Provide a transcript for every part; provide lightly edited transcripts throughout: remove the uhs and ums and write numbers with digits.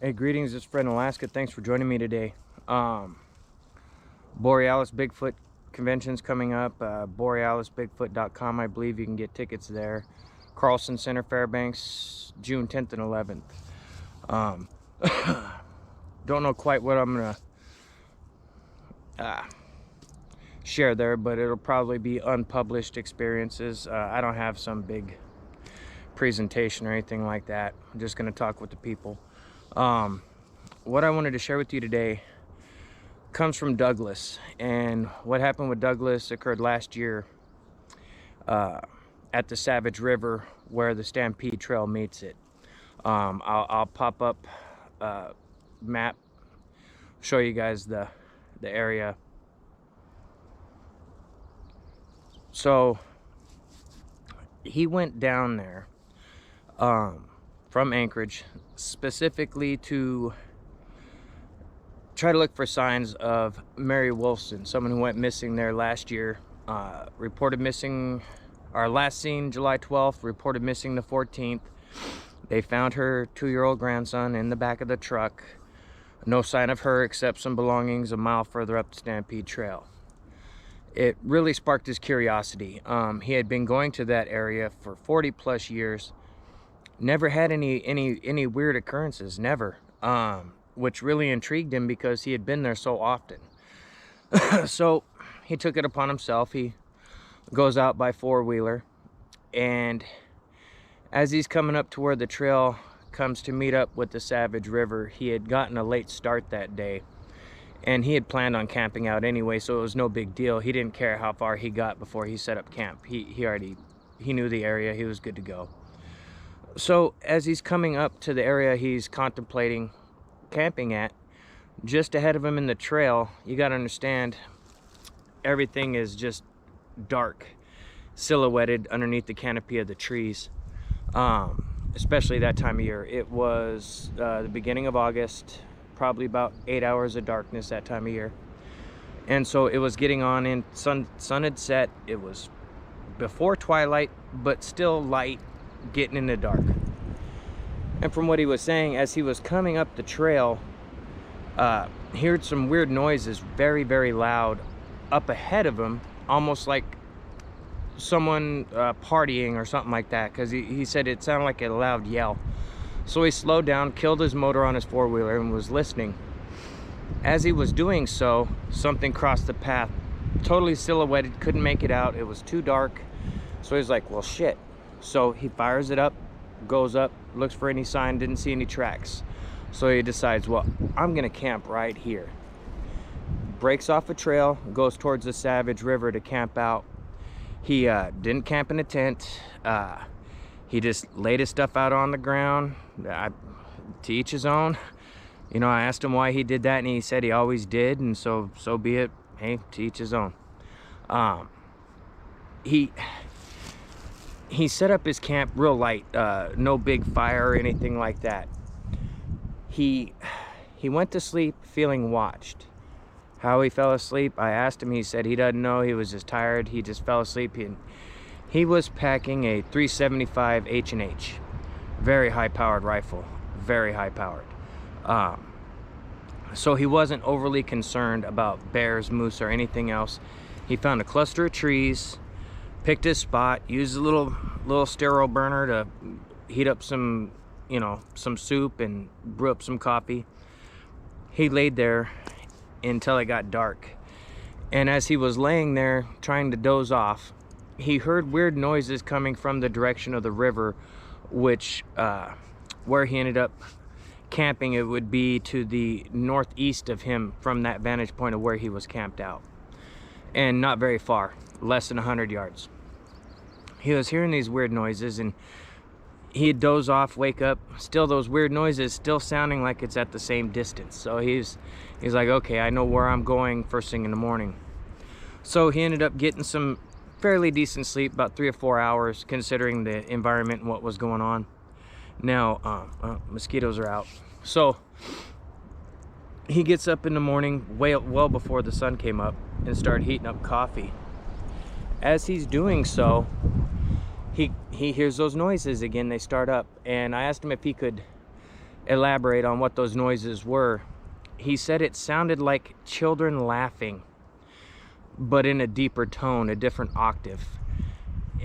Hey, greetings, it's Fred in Alaska. Thanks for joining me today. Borealis Bigfoot convention's coming up. BorealisBigfoot.com, I believe you can get tickets there. Carlson Center, Fairbanks, June 10th and 11th. Don't know quite what I'm gonna share there, but it'll probably be unpublished experiences. I don't have some big presentation or anything like that. I'm just gonna talk with the people. What I wanted to share with you today comes from Douglas, and what happened with Douglas occurred last year at the Savage River where the Stampede Trail meets it. I'll pop up map, show you guys the area. So he went down there from Anchorage specifically to try to look for signs of Mary Wolfson, someone who went missing there last year. Reported missing, or last seen July 12th, reported missing the 14th. They found her 2-year-old grandson in the back of the truck. No sign of her except some belongings a mile further up the Stampede Trail. It really sparked his curiosity. He had been going to that area for 40 plus years. Never had any weird occurrences, never. Which really intrigued him because he had been there so often. So he took it upon himself. He goes out by 4-wheeler, and as he's coming up to where the trail comes to meet up with the Savage River, he had gotten a late start that day, and he had planned on camping out anyway, so it was no big deal. He didn't care how far he got before he set up camp. He knew the area. He was good to go. So as he's coming up to the area he's contemplating camping at, just ahead of him in the trail, you got to understand, everything is just dark, silhouetted underneath the canopy of the trees, especially that time of year. It was the beginning of August, probably about 8 hours of darkness that time of year, and so it was getting on in. Sun had set. It was before twilight, but still light, getting into dark. And from what he was saying, as he was coming up the trail, he heard some weird noises, very, very loud, up ahead of him, almost like someone partying or something like that, because he said it sounded like a loud yell. So he slowed down, killed his motor on his 4-wheeler, and was listening. As he was doing so, something crossed the path, totally silhouetted, couldn't make it out. It was too dark. So he's like, well, shit. So he fires it up, goes up, looks for any sign, didn't see any tracks. So he decides, well, I'm gonna camp right here. Breaks off a trail, goes towards the Savage River to camp out. He didn't camp in a tent. He just laid his stuff out on the ground. To each his own. You know, I asked him why he did that, and he said he always did, and so be it. Hey, to each his own. He set up his camp real light, no big fire or anything like that. He went to sleep feeling watched. How he fell asleep, I asked him. He said he doesn't know. He was just tired. He just fell asleep. He was packing a 375 H&H, very high-powered rifle, very high-powered. So he wasn't overly concerned about bears, moose, or anything else. He found a cluster of trees, picked his spot, used a little stereo burner to heat up some soup and brew up some coffee. He laid there until it got dark, and as he was laying there trying to doze off, he heard weird noises coming from the direction of the river, which where he ended up camping, it would be to the northeast of him from that vantage point of where he was camped out, and not very far, less than 100 yards. He was hearing these weird noises, and he'd doze off, wake up, still those weird noises still sounding like it's at the same distance. So he's like, okay, I know where I'm going first thing in the morning. So he ended up getting some fairly decent sleep, about 3 or 4 hours, considering the environment and what was going on. Now, mosquitoes are out. So he gets up in the morning, well before the sun came up, and started heating up coffee. As he's doing so, he hears those noises again. They start up, and I asked him if he could elaborate on what those noises were. He said it sounded like children laughing, but in a deeper tone, a different octave.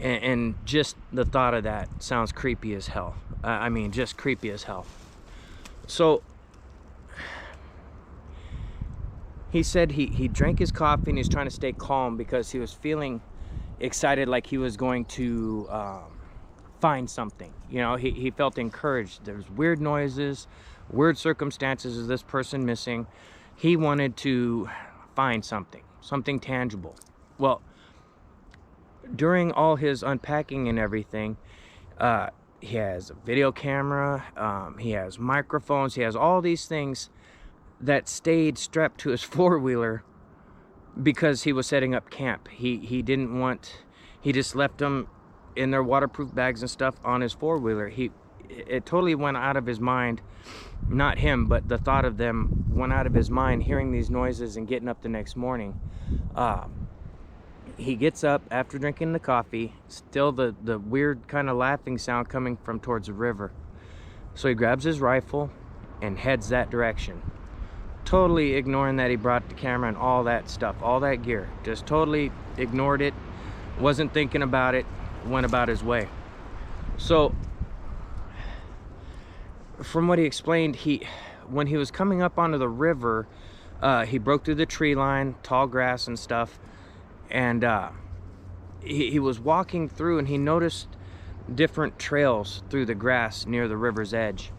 And just the thought of that sounds creepy as hell. I mean, just creepy as hell. So he said he drank his coffee and he's trying to stay calm because he was feeling excited, like he was going to find something. You know, he felt encouraged. There's weird noises, weird circumstances of this person missing. He wanted to find something tangible. Well, during all his unpacking and everything, he has a video camera, he has microphones, he has all these things that stayed strapped to his four-wheeler because he was setting up camp. He didn't want, he just left them in their waterproof bags and stuff on his four-wheeler. It totally went out of his mind, not him, but the thought of them went out of his mind, hearing these noises and getting up the next morning. He gets up after drinking the coffee, still the weird kind of laughing sound coming from towards the river. So he grabs his rifle and heads that direction, totally ignoring that he brought the camera and all that stuff, all that gear. Just totally ignored it, wasn't thinking about it, went about his way. So from what he explained, when he was coming up onto the river, he broke through the tree line, tall grass and stuff, and he was walking through and he noticed different trails through the grass near the river's edge.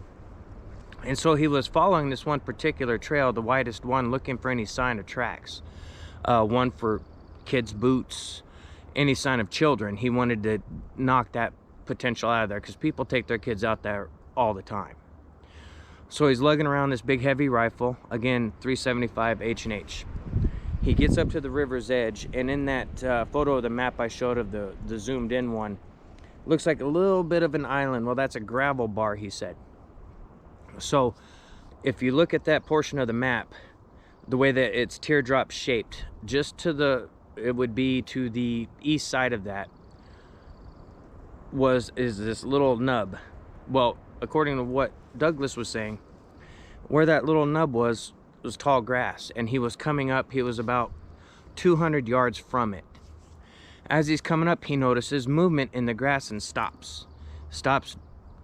And so he was following this one particular trail, the widest one, looking for any sign of tracks. One for kids' boots, any sign of children. He wanted to knock that potential out of there because people take their kids out there all the time. So he's lugging around this big heavy rifle, again 375 H&H. He gets up to the river's edge, and in that photo of the map I showed of the zoomed in one, looks like a little bit of an island. Well, that's a gravel bar, he said. So if you look at that portion of the map, the way that it's teardrop shaped, just to it would be to the east side of that is this little nub. Well, according to what Douglas was saying, where that little nub was tall grass, and he was coming up. He was about 200 yards from it. As he's coming up, he notices movement in the grass and stops,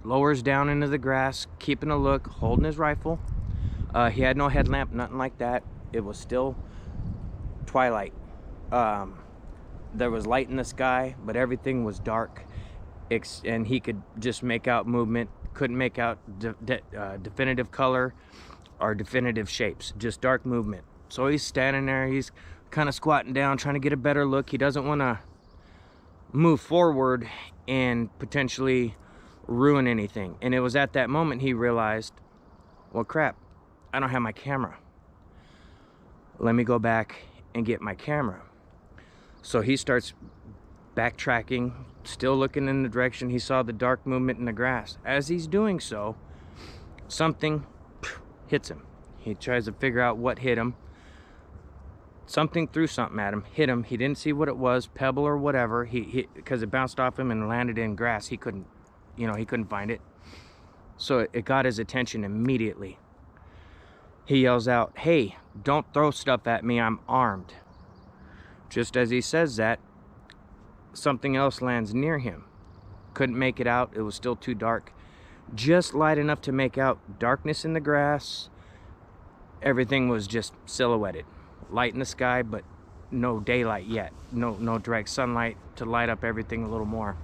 lowers down into the grass, keeping a look, holding his rifle. He had no headlamp, nothing like that. It was still twilight. There was light in the sky, but everything was dark, and he could just make out movement. Couldn't make out definitive color or definitive shapes, just dark movement. So he's standing there, he's kind of squatting down, trying to get a better look. He doesn't want to move forward and potentially ruin anything. And it was at that moment he realized, well, crap, I don't have my camera. Let me go back and get my camera. So he starts backtracking, still looking in the direction he saw the dark movement in the grass. As he's doing so, something hits him. He tries to figure out what hit him. Something threw something at him, hit him. He didn't see what it was, pebble or whatever. Because it bounced off him and landed in grass. He couldn't find it. So it got his attention immediately. He yells out, "Hey, don't throw stuff at me, I'm armed." Just as he says that, something else lands near him. Couldn't make it out, it was still too dark. Just light enough to make out darkness in the grass. Everything was just silhouetted. Light in the sky, but no daylight yet. No direct sunlight to light up everything a little more.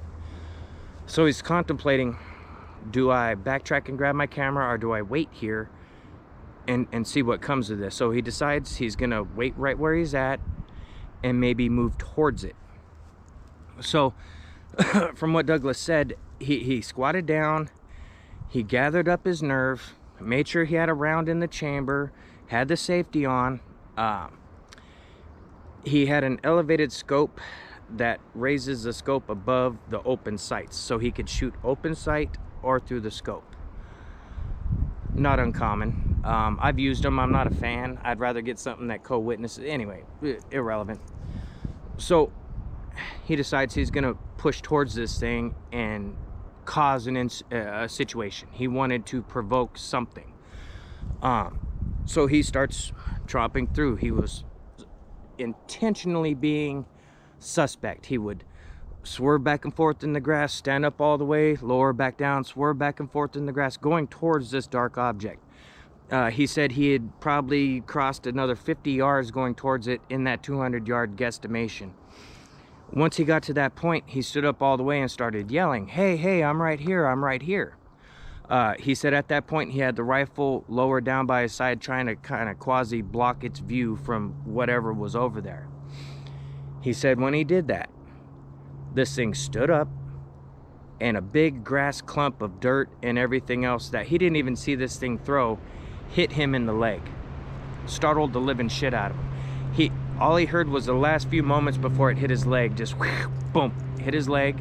So he's contemplating, do I backtrack and grab my camera, or do I wait here and see what comes of this? So he decides he's gonna wait right where he's at and maybe move towards it. So from what Douglas said, he squatted down, he gathered up his nerve, made sure he had a round in the chamber, had the safety on. He had an elevated scope that raises the scope above the open sights, so he could shoot open sight or through the scope. Not uncommon. I've used them. I'm not a fan. I'd rather get something that co-witnesses. Anyway, irrelevant. So he decides he's gonna push towards this thing and cause a situation. He wanted to provoke something. So he starts tromping through. He was intentionally being suspect. He would swerve back and forth in the grass, stand up all the way, lower back down, swerve back and forth in the grass, going towards this dark object. He said he had probably crossed another 50 yards going towards it in that 200-yard guesstimation. Once he got to that point, he stood up all the way and started yelling, "Hey, hey, I'm right here, I'm right here." He said at that point he had the rifle lowered down by his side, trying to kind of quasi block its view from whatever was over there. He said when he did that, this thing stood up, and a big grass clump of dirt and everything else that he didn't even see this thing throw hit him in the leg. Startled the living shit out of him. All he heard was the last few moments before it hit his leg, just whoosh, boom, hit his leg.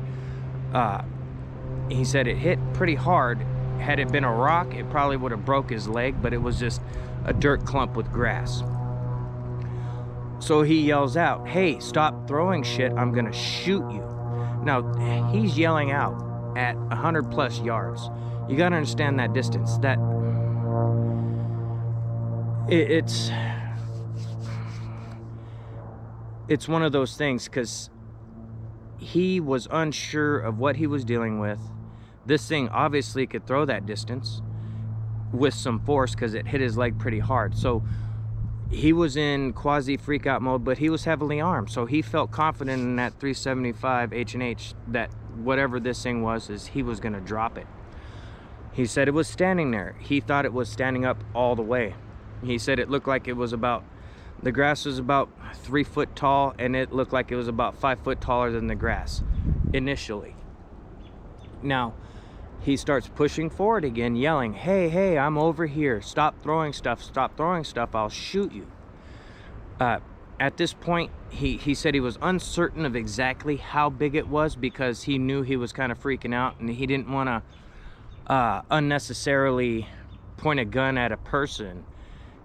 He said it hit pretty hard. Had it been a rock, it probably would have broke his leg, but it was just a dirt clump with grass. So he yells out, "Hey, stop throwing shit, I'm gonna shoot you." Now, he's yelling out at 100+ yards. You gotta understand that distance. It's one of those things, because he was unsure of what he was dealing with. This thing obviously could throw that distance with some force because it hit his leg pretty hard. So he was in quasi freak out mode, but he was heavily armed. So he felt confident in that 375 H&H that whatever this thing was, is he was going to drop it. He said it was standing there. He thought it was standing up all the way. He said it looked like it was the grass was about 3 foot tall, and it looked like it was about 5 foot taller than the grass initially. Now, he starts pushing forward again, yelling, "Hey, hey, I'm over here. Stop throwing stuff. Stop throwing stuff. I'll shoot you." At this point, he said he was uncertain of exactly how big it was, because he knew he was kind of freaking out, and he didn't want to unnecessarily point a gun at a person.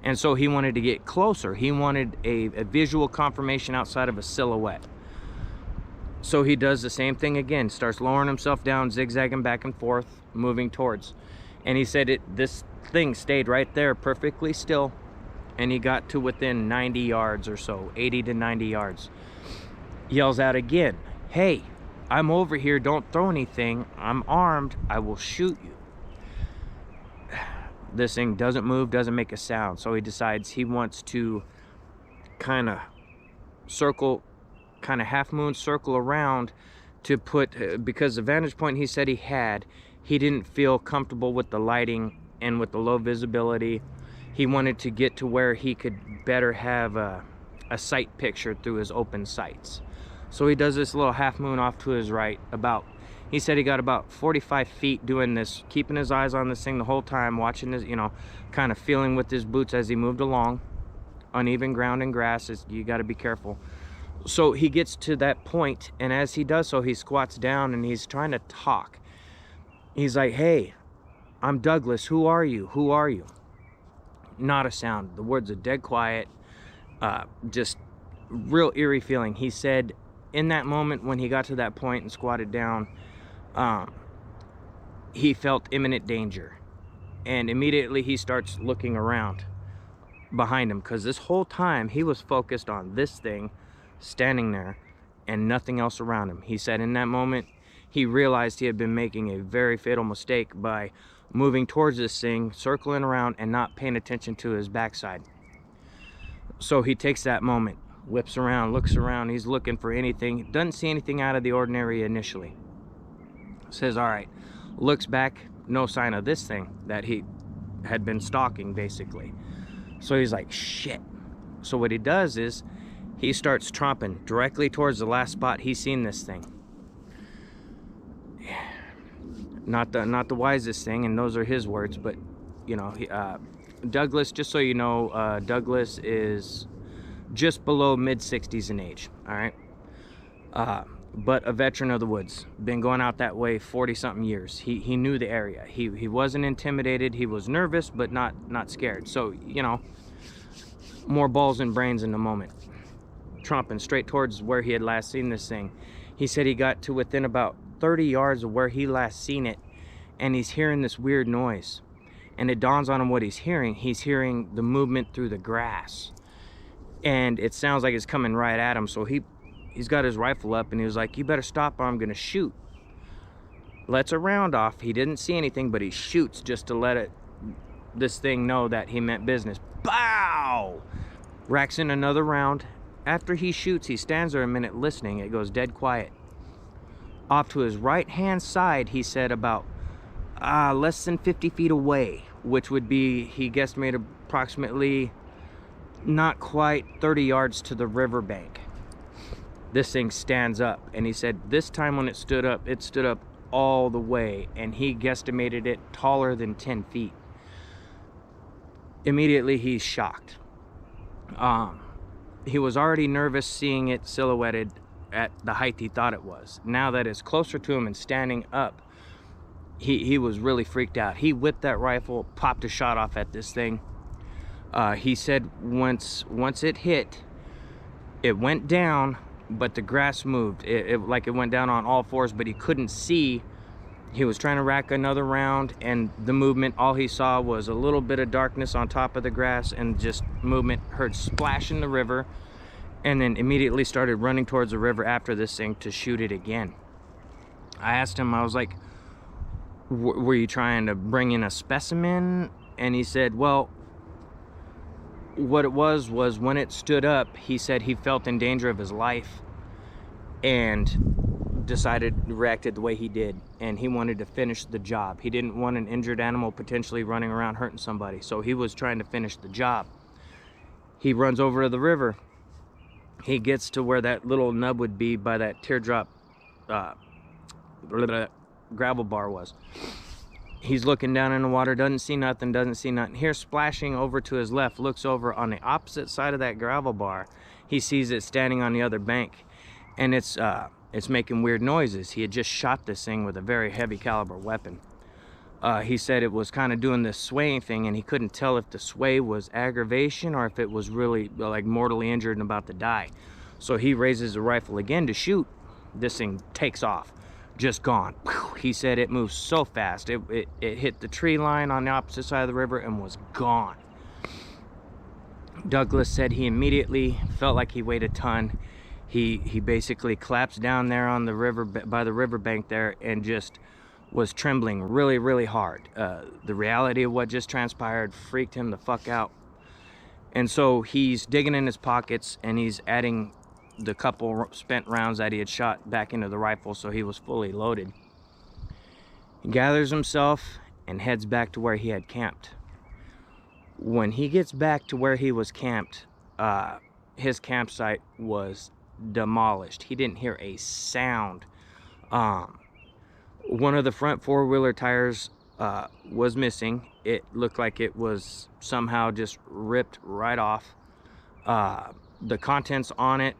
And so he wanted to get closer. He wanted a visual confirmation outside of a silhouette. So he does the same thing again, starts lowering himself down, zigzagging back and forth, moving towards. And he said this thing stayed right there perfectly still, and he got to within 90 yards or so, 80 to 90 yards. Yells out again, "Hey, I'm over here, don't throw anything. I'm armed, I will shoot you." This thing doesn't move, doesn't make a sound. So he decides he wants to kind of circle, kind of half moon circle around to put, because the vantage point he said he didn't feel comfortable with the lighting and with the low visibility. He wanted to get to where he could better have a sight picture through his open sights. So he does this little half moon off to his right. He said he got about 45 feet doing this, keeping his eyes on this thing the whole time, watching his, kind of feeling with his boots as he moved along. Uneven ground and grass, you got to be careful. So he gets to that point, and as he does so, he squats down and he's trying to talk. He's like, "Hey, I'm Douglas. Who are you? Who are you?" Not a sound. The words are dead quiet. Just real eerie feeling. He said in that moment when he got to that point and squatted down, he felt imminent danger, and immediately he starts looking around behind him, because this whole time he was focused on this thing standing there and nothing else around him. He said in that moment he realized he had been making a very fatal mistake by moving towards this thing, circling around, and not paying attention to his backside. So he takes that moment, whips around, looks around, he's looking for anything, doesn't see anything out of the ordinary initially. Says, all right, looks back, no sign of this thing that he had been stalking, basically. So he's like, shit. So what he does is he starts tromping directly towards the last spot he's seen this thing. Not the wisest thing, and those are his words, but Douglas, just so you know, Douglas is just below mid-60s in age, all right? But a veteran of the woods, been going out that way 40-something years. He knew the area. He wasn't intimidated. He was nervous, but not scared. So, more balls and brains in the moment. Tromping straight towards where he had last seen this thing. He said he got to within about 30 yards of where he last seen it, and he's hearing this weird noise. And it dawns on him what he's hearing. He's hearing the movement through the grass, and it sounds like it's coming right at him. So he's got his rifle up, and he was like, you better stop or I'm gonna shoot. Lets a round off. He didn't see anything, but he shoots just to let this thing know that he meant business. Bow! Racks in another round. After he shoots, he stands there a minute listening. It goes dead quiet. Off to his right hand side, he said about less than 50 feet away, which would be, he guesstimated, approximately not quite 30 yards to the riverbank. This thing stands up, and he said this time when it stood up all the way, and he guesstimated it taller than 10 feet. Immediately he's shocked. He was already nervous seeing it silhouetted at the height he thought it was. Now that it's closer to him and standing up, he was really freaked out. He whipped that rifle, popped a shot off at this thing. He said once it hit, it went down, but the grass moved. Like it went down on all fours, but he couldn't see. He was trying to rack another round, and the movement, all he saw was a little bit of darkness on top of the grass and just movement. Heard splash in the river, and then immediately started running towards the river after this thing to shoot it again. I asked him, I was like, were you trying to bring in a specimen? And he said, well, what it was when it stood up, he said he felt in danger of his life and reacted the way he did, and he wanted to finish the job. He didn't want an injured animal potentially running around hurting somebody, so he was trying to finish the job. He runs over to the river. He gets to where that little nub would be by that teardrop gravel bar was. He's looking down in the water, doesn't see nothing. Here, splashing over to his left, looks over on the opposite side of that gravel bar. He sees it standing on the other bank, and it's making weird noises. He had just shot this thing with a very heavy caliber weapon. He said it was kind of doing this swaying thing, and he couldn't tell if the sway was aggravation or if it was really like mortally injured and about to die. So he raises the rifle again to shoot. This thing takes off, just gone. He said it moved so fast, it hit the tree line on the opposite side of the river and was gone. Douglas said he immediately felt like he weighed a ton. He basically collapsed down there on the river, by the riverbank there, and just was trembling really, really hard. The reality of what just transpired freaked him the fuck out. And so he's digging in his pockets, and he's adding the couple spent rounds that he had shot back into the rifle, so he was fully loaded. He gathers himself and heads back to where he had camped. When he gets back to where he was camped, his campsite was demolished. He didn't hear a sound. One of the front four-wheeler tires was missing. It looked like it was somehow just ripped right off. The contents on it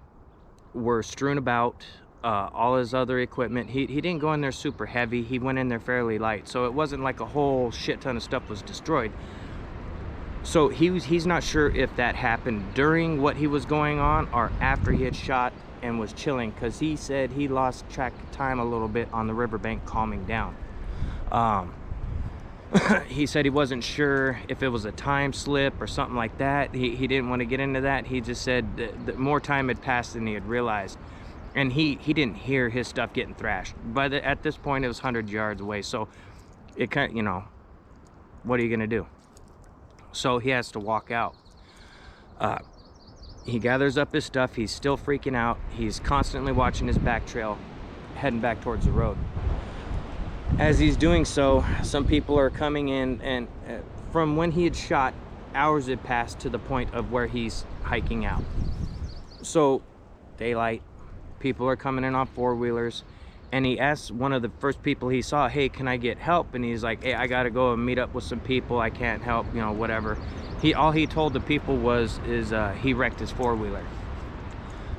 were strewn about. All his other equipment, he didn't go in there super heavy. He went in there fairly light, so it wasn't like a whole shit ton of stuff was destroyed. So he's not sure if that happened during what he was going on or after he had shot and was chilling, because he said he lost track of time a little bit on the riverbank calming down. He said he wasn't sure if it was a time slip or something like that. He didn't want to get into that. He just said that more time had passed than he had realized, and he didn't hear his stuff getting thrashed. At this point, it was 100 yards away, so it kind of, you know, what are you gonna do? So he has to walk out. He gathers up his stuff. He's still freaking out. He's constantly watching his back trail, heading back towards the road. As he's doing so, some people are coming in, and from when he had shot, hours had passed to the point of where he's hiking out. So, daylight, people are coming in on four-wheelers, and he asked one of the first people he saw, hey, can I get help? And he's like, hey, I gotta go and meet up with some people. I can't help, you know, whatever. All he told the people is he wrecked his four-wheeler.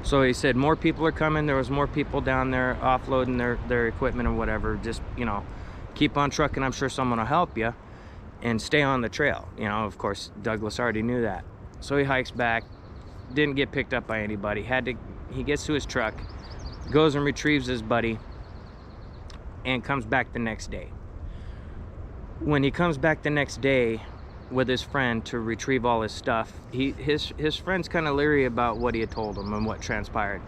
So he said more people are coming. There was more people down there offloading their equipment or whatever. Just, you know, keep on trucking. I'm sure someone will help you, and stay on the trail. You know, of course, Douglas already knew that. So he hikes back, didn't get picked up by anybody. He gets to his truck, goes and retrieves his buddy, and comes back the next day. When he comes back the next day with his friend to retrieve all his stuff, his friend's kind of leery about what he had told him and what transpired.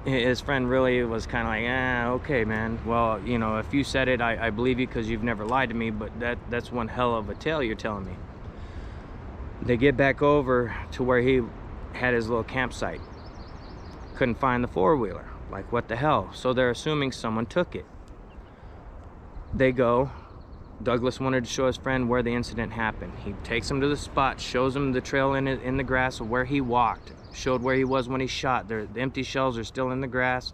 His friend really was kind of like, okay, man, well, you know, if you said it, I believe you because you've never lied to me, but that's one hell of a tale you're telling me. They get back over to where he had his little campsite. Couldn't find the four-wheeler. Like, what the hell? So they're assuming someone took it. They go. Douglas wanted to show his friend where the incident happened. He takes him to the spot, shows him the trail in the grass of where he walked, showed where he was when he shot. The empty shells are still in the grass,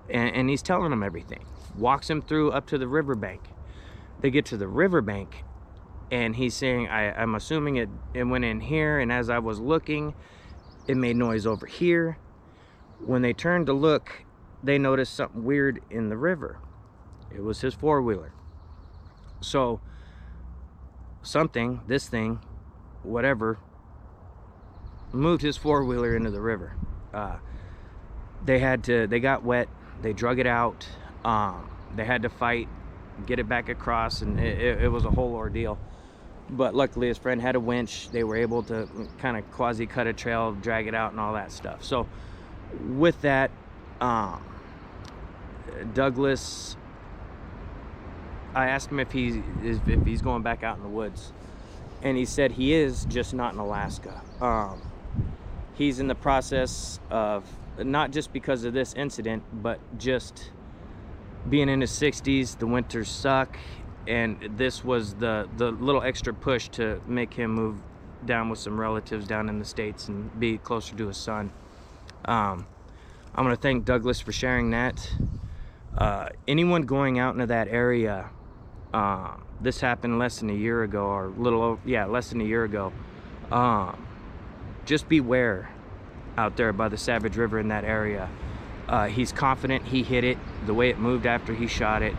and he's telling him everything. Walks him through up to the riverbank. They get to the riverbank, and he's saying, I'm assuming it went in here, and as I was looking, it made noise over here. When they turned to look, they noticed something weird in the river. It was his four-wheeler. So something, this thing, whatever, moved his four-wheeler into the river. They got wet, they drug it out, they had to fight, get it back across, and it was a whole ordeal. But luckily his friend had a winch. They were able to kind of quasi cut a trail, drag it out, and all that stuff. So with that, Douglas, I asked him if he's going back out in the woods, and he said he is, just not in Alaska. He's in the process of, not just because of this incident, but just being in his 60s, the winters suck, and this was the little extra push to make him move down with some relatives down in the States and be closer to his son. I'm going to thank Douglas for sharing that. Anyone going out into that area, this happened less than a year ago, or less than a year ago. Just beware out there by the Savage River in that area. He's confident he hit it the way it moved after he shot it.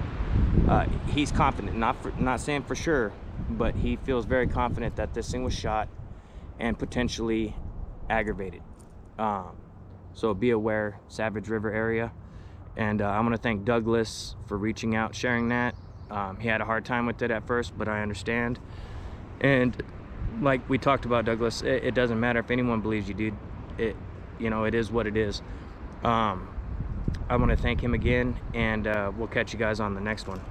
He's confident, not saying for sure, but he feels very confident that this thing was shot and potentially aggravated. So be aware, Savage River area. And I'm going to thank Douglas for reaching out, sharing that. He had a hard time with it at first, but I understand. And like we talked about, Douglas, it doesn't matter if anyone believes you, dude. It is what it is. I want to thank him again, and we'll catch you guys on the next one.